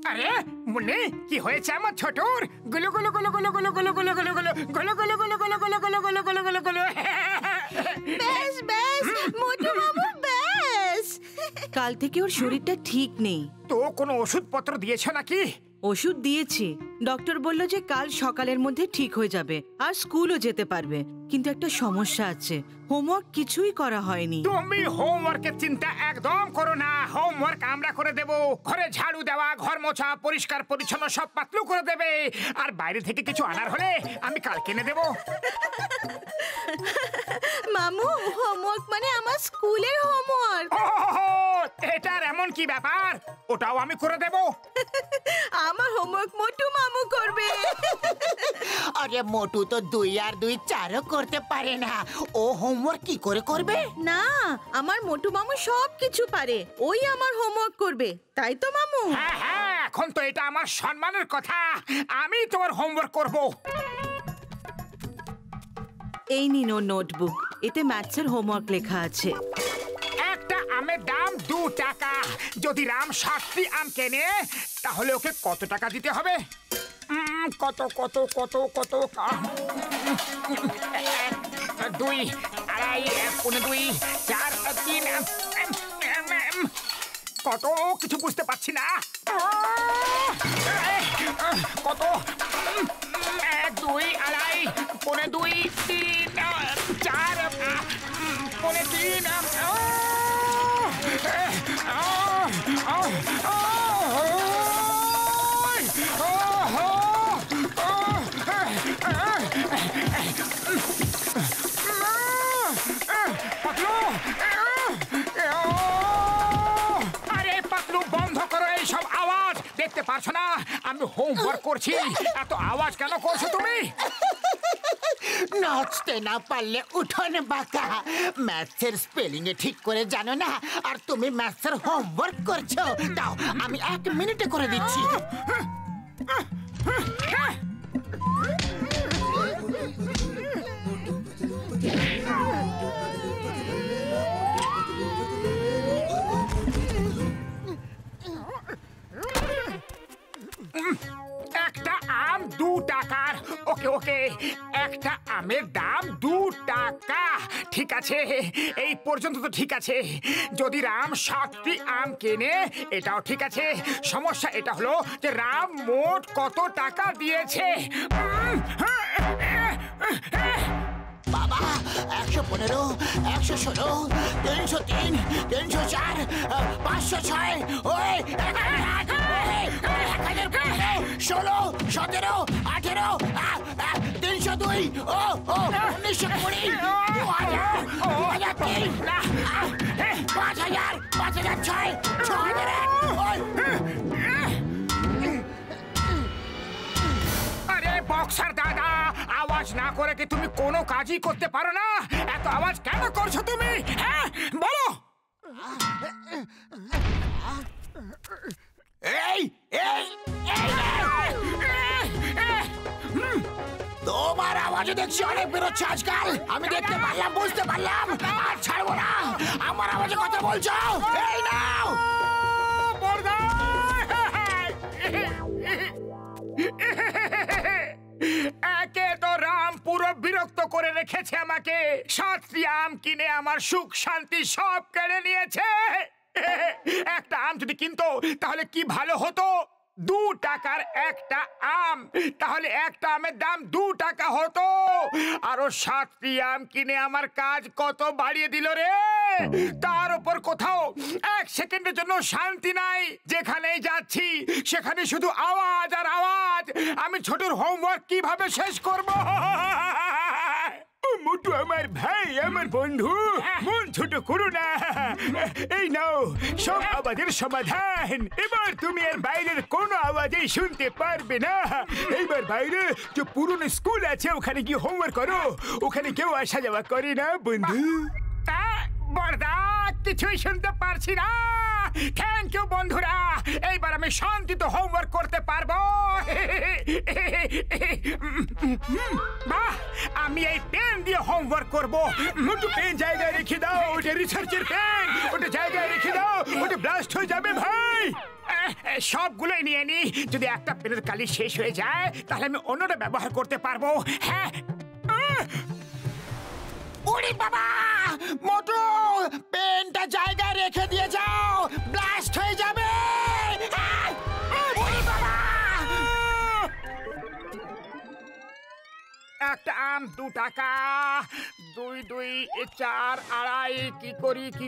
আরে মুন্নি, কি হয়েছে আমার ছোটুর? গুলো গুলো গুলো গুলো গুলো গুলো গুলো গুলো গুলো গুলো গুলো গুলো গুলো গুলো গুলো গুলো গুলো গুলো গুলো। বেশ বেশ মোটু বাবু বেশ। কাল থেকে ওর শরীরটা ঠিক নেই। তো কোনো ওষুধপত্র দিয়েছো নাকি? ওষুধ দিয়েছি, ডক্টর বলল যে কাল সকালের মধ্যে ঠিক হয়ে যাবে আর স্কুলও যেতে পারবে। কিন্তু একটা সমস্যা আছে, হোমওয়ার্ক কিছুই করা হয়নি। তুমি হোমওয়ার্কের চিন্তা একদম করো না, হোমওয়ার্ক আমরা করে দেব। ঘরে ঝাড়ু দেওয়া, ঘর মোছা, পরিষ্কার পরিচ্ছন্ন সব পাতলু করে দেবে। আর বাইরে থেকে কিছু আনার হলে আমি কাল কিনে দেব। মামু, হোমওয়ার্ক মানে আমার স্কুলের হোমওয়ার্ক। এটার এমন কি ব্যাপার? ওটাও আমি করে দেব। আমার হোমওয়ার্ক মোটু মামু করবে। আরে মোটু তো 2 আর 2 4ও করতে পারে না, ও হোমওয়ার্ক কি করে করবে? না, আমার মোটু মামু সব কিছু পারে, ওই আমার হোমওয়ার্ক করবে, তাই তো মামু? হ্যাঁ হ্যাঁ, এখন তো এটা আমার সম্মানের কথা, আমি তোমার হোমওয়ার্ক করব। এই নিন ওর নোটবুক, এতে ম্যাথসের হোমওয়ার্ক লেখা আছে। একটা আমের দাম 2 টাকা। যদি রাম 7টি আম কেনে তাহলে ওকে কত টাকা দিতে হবে? কত কত কত কত 2, 2.5, 1.5, 4, 3, কত কিছু বুঝতে পারছি না। কত 1, 2, 2.5, 1.5, 3, 4, 1.3। আরে পাতলু, বন্ধ করো এইসব আওয়াজ। দেখতে পারছো না আমি হোমওয়ার্ক করছি? এত আওয়াজ কেন করছো তুমি? নাচতে না পারলে উঠোন বাঁকা। ম্যাথসের স্পেলিং এ ঠিক করে জানো না, আর তুমি ম্যাথসের হোমওয়ার্ক করছো। দাও, আমি 1 মিনিটে করে দিচ্ছি। একটা আম 2 টাকার। ওকে ওকে, একটা আমের দাম 2 টাকা। ঠিক আছে, এই পর্যন্ত তো ঠিক আছে। যদি রাম 7টি আম কেনে এটাও ঠিক আছে। সমস্যা এটা হলো যে রাম মোট কত টাকা দিয়েছে। বাবা, 115, 116, 303, 304, 506, ওই 16, 17, 18, 302, 1920, 2000, 2003, 5000, 5006, 6001। আরে বক্সার দাদা, আওয়াজ না করে কি তুমি কোনো কাজই করতে পারো না? এত আওয়াজ কেন করছো তুমি? হ্যাঁ বলো। এই এই তোমার আওয়াজে দেখছি অনেক বেরোচ্ছে আজকাল। আমি দেখতে পারলাম, বুঝতে পারলাম, আর ছাড়বো না। আমার আওয়াজে কথা বলছো? এই নাও। একে তো রাম পুরো বিরক্ত করে রেখেছে আমাকে। 7টি আম কিনে আমার সুখ শান্তি সব কেড়ে নিয়েছে। একটা আম যদি কিনতো তাহলে কি ভালো হতো। 2 টাকার একটা আম, তাহলে একটা আমের দাম 2 টাকা হতো। আরো 7টি আম কিনে আমার কাজ কত বাড়িয়ে দিল রে। তার উপর কোথাও 1 সেকেন্ডের জন্য শান্তি নাই। যেখানেই যাচ্ছি সেখানে শুধু আওয়াজ আর আওয়াজ। আমি ছোটর হোমওয়ার্ক কিভাবে শেষ করব? মোটু আমার ভাই, আমার বন্ধু, মন ছোট করো না। এই নাও সব আওয়াজের সমাধান। এবার তুমি আর বাইরের কোনো আওয়াজই শুনতে পারবে না। এইবার বাইরে যে পুরনো স্কুল আছে ওখানে গিয়ে হোমওয়ার্ক করো। ওখানে কেউ আসা যাওয়া করে না বন্ধু। বড়দা, কিছুই শুনতে পারছি না। থ্যাংক ইউ বন্ধুরা, এইবার আমি শান্তিতে হোমওয়ার্ক করতে পারবো। বাহ, আমি এই পেন দিয়ে হোমওয়ার্ক করব। মোটু পেন জায়গায় রেখে দাও, ওটা রিসার্চের পেন, ওটা জায়গায় রেখে দাও, ওটা ব্লাস্ট হয়ে যাবে ভাই। সবগুলোই নিয়ে নি। যদি একটা পেনের কালি শেষ হয়ে যায় তাহলে আমি অন্যটা ব্যবহার করতে পারবো। হ্যাঁ। ওরে বাবা, মোটু পেনটা জায়গায় রেখে দিয়ে যাও, ব্লাস্ট হয়ে যাবে। ওরে বাবা, একটা আম 2 টাকা, 2 2 4 আড়াই। কি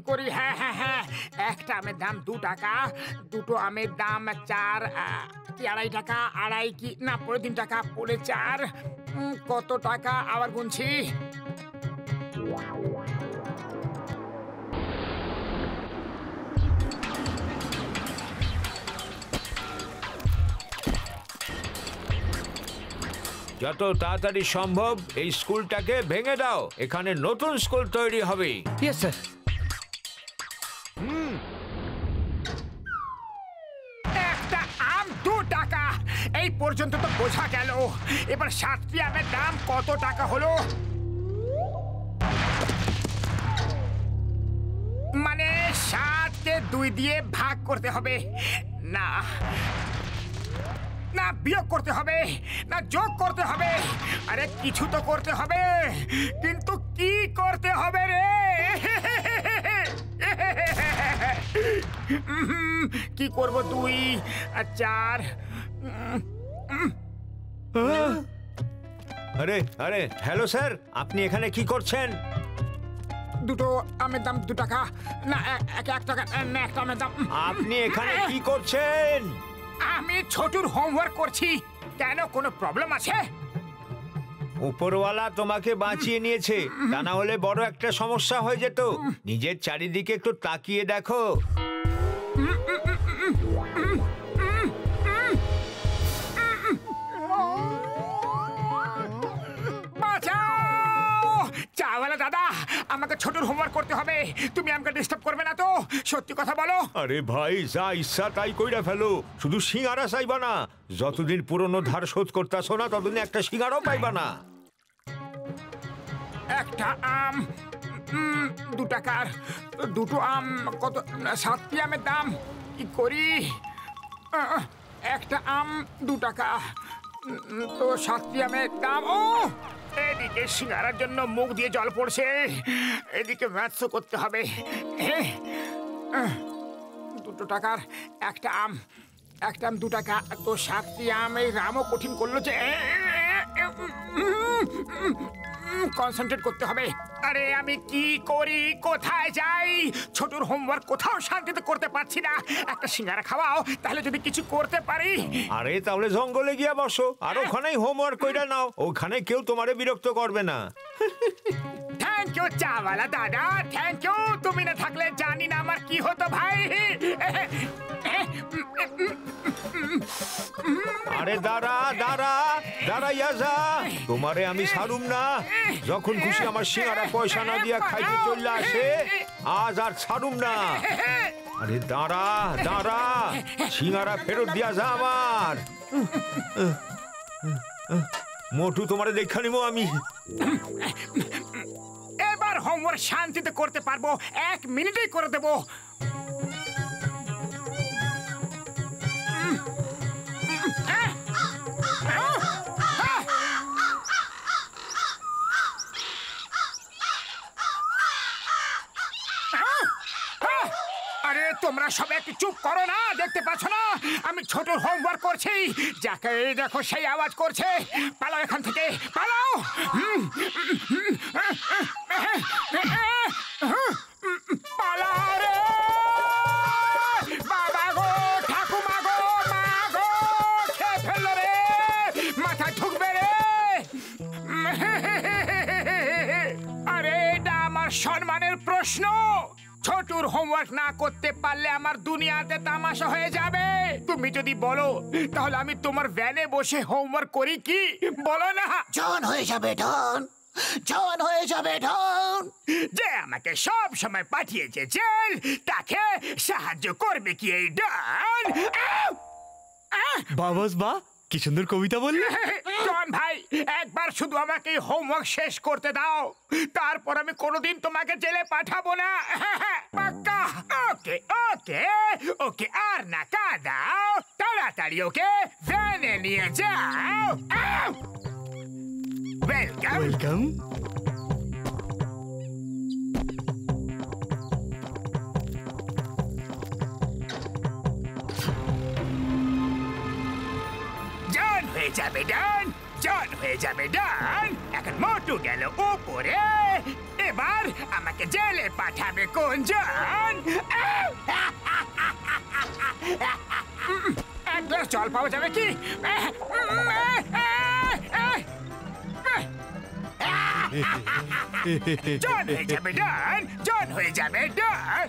করি? হ্যাঁ, একটা আমের দাম 2 টাকা, দুটো আমের দাম 4 কি আড়াই টাকা, আড়াই কি না 3 টাকা, 4 কত টাকা আবার গুনছি। যত তাড়াতাড়ি সম্ভব এই স্কুলটাকে ভেঙে দাও, এখানে নতুন স্কুল তৈরি হবে। Yes sir. একটা আম 2 টাকা, এই পর্যন্ত তো বোঝা গেল। এবার 7টি আমের দাম কত টাকা হলো? মানে 7কে 2 দিয়ে ভাগ করতে হবে, না না বিয়োগ করতে হবে, না যোগ করতে হবে। আরে কিছু তো করতে হবে, কিন্তু কি করতে হবে রে? কি করব? 2 আর 4। আরে হ্যালো স্যার, আপনি এখানে কি করছেন? দুটো আমের দাম 2 টাকা, না 1 টাকা, না একটা আমের দাম। আপনি এখানে কি করছেন? আমি ছোটুর হোমওয়ার্ক করছি। কেন, কোনো প্রবলেম আছে? উপরওয়ালা তোমাকে বাঁচিয়ে নিয়েছে, তা না হলে বড় একটা সমস্যা হয়ে যেত। নিজের চারিদিকে একটু তাকিয়ে দেখো। চাওয়ালা দাদা, আমাকে ছোটুর হোমওয়ার্ক করতে হবে। তুমি আমাকে ডিস্টার্ব করবে না তো? সত্যি কথা বলো। আরে ভাই, যা ইচ্ছা তাই কইরা ফেলো, শুধু সিঙ্গারা চাইবা না। যতদিন পুরনো ধার শোধ করতেছো না ততদিন একটা সিঙ্গারাও পাইবা না। একটা আম 2 টাকার, দুটো আম কত? 7টি আমের দাম। কি করি? একটা আম 2 টাকা, তো 7টি আমের দাম। ও এদিকে সিঙ্গারার জন্য মুখ দিয়ে জল পড়ছে, এদিকে ম্যাথসও করতে হবে। 2 টাকার একটা আম, 2 টাকা, তো 7টি আম। এই রামও কঠিন করলো যে। কনসেন্ট্রেট করতে হবে। আরে আমি কি করি, কোথায় যাই? ছোটুর হোমওয়ার্ক কোথাও শান্তিতে করতে পারছি না। একটা সিঙ্গারা খাওয়াও, তাহলে যদি কিছু করতে পারি। আরে তাহলে জঙ্গলে গিয়া বসো, আর ওখানেই হোমওয়ার্ক কইরা নাও, ওখানে কেউ তোমারে বিরক্ত করবে না। থ্যাংক ইউ চাওয়ালা দাদা, থ্যাংক ইউ। তুমি না থাকলে জানি না আমার কি হতো ভাই। আরে দাঁড়াইয়া যা, তোমারে আমি ছাড়ুম না। যখন খুশি আমার সিঙ্গারা পয়সা না দিয়া খাইতে চলে আসে, আজ আর ছাড়ুম না। আরে দাঁড়া, সিঙ্গারা ফেরত দিয়া যা আমার। মোটু, তোমারে দেখা নিব আমি। এবার হোমওয়ার্ক শান্তিতে করতে পারবো, 1 মিনিটেই করে দেবো। আরে তোমরা সবাই একটু চুপ করো না, দেখতে পাচ্ছ না আমি ছোটুর হোমওয়ার্ক করছি? যাকে দেখো সেই আওয়াজ করছে। পালাও এখান থেকে, পালাও। পালাও রে বাবা গো, ঠাকুমা গো, মা গো, খেয়ে ফেললো রে, মাথা ঢুকবে রে। আরে এটা আমার সম্মানের প্রশ্ন। ছোটুর হোমওয়ার্ক না করতে পারলে আমার দুনিয়াতে তামাশা হয়ে যাবে। তুমি যদি বলো তাহলে আমি তোমার ভ্যানে বসে হোমওয়ার্ক করি, কি বলো না? জন হয়ে যাবে ডন, জন হয়ে যাবে ডন। যে আমাকে সব সময় পাঠিয়েছে জেল, তাকে সাহায্য করবে কি এই ডন? বাবাস বা, কি সুন্দর কবিতা বললে। ডন ভাই, একবার শুধু আমাকে হোমওয়ার্ক শেষ করতে দাও, তারপর আমি কোনোদিন তোমাকে জেলে পাঠাবো না। পাক্কা? ওকে ওকে ওকে, আর না কাঁদাও। তাড়াতাড়ি ওকে ভ্যানে নিয়ে যাও। ওয়েলকাম। ওয়েলকাম। ডান হয়ে যাবে ডান, ডান হয়ে যাবে ডান। এখন মোটু গেল উপরে, এবার আমাকে জেলে পাঠাবে কোন জন? এক গ্লাস জল পাওয়া যাবে কি? জন হয়ে যাবে ডান, জন হয়ে যাবে ডান।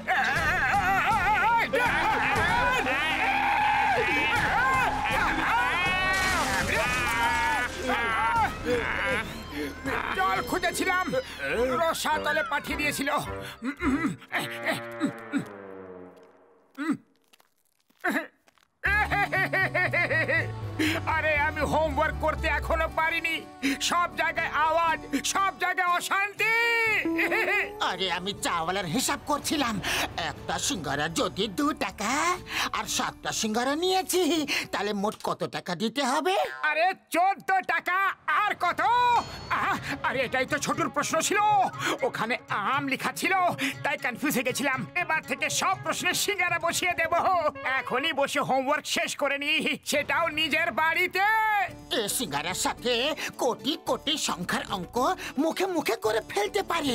জল খুঁজেছিলাম, রসাতলে পাঠিয়ে দিয়েছিল। আরে আমি হোমওয়ার্ক করতে এখনো পারিনি। সব জায়গায় আওয়াজ, সব জায়গায় অশান্তি। আরে আমি চাওয়ালের হিসাব করছিলাম। একটা সিঙ্গারা যদি 2 টাকা আর 7টা সিঙ্গারা নিয়েছি, তাহলে মোট কত টাকা দিতে হবে? আরে 14 টাকা। আর কত? আরে এটাই তো ছোটুর প্রশ্ন ছিল। ওখানে আম লেখা ছিল, তাই কনফিউজ হয়ে গেছিলাম। এবার থেকে সব প্রশ্নের সিঙ্গারা বসিয়ে দেব। এখনই বসে হোমওয়ার্ক শেষ করে নি, সেটাও নিজের বাড়িতে। এ সিঙ্গারার সাথে কোটি কোটি সংখ্যার অঙ্ক মুখে মুখে করে ফেলতে পারে।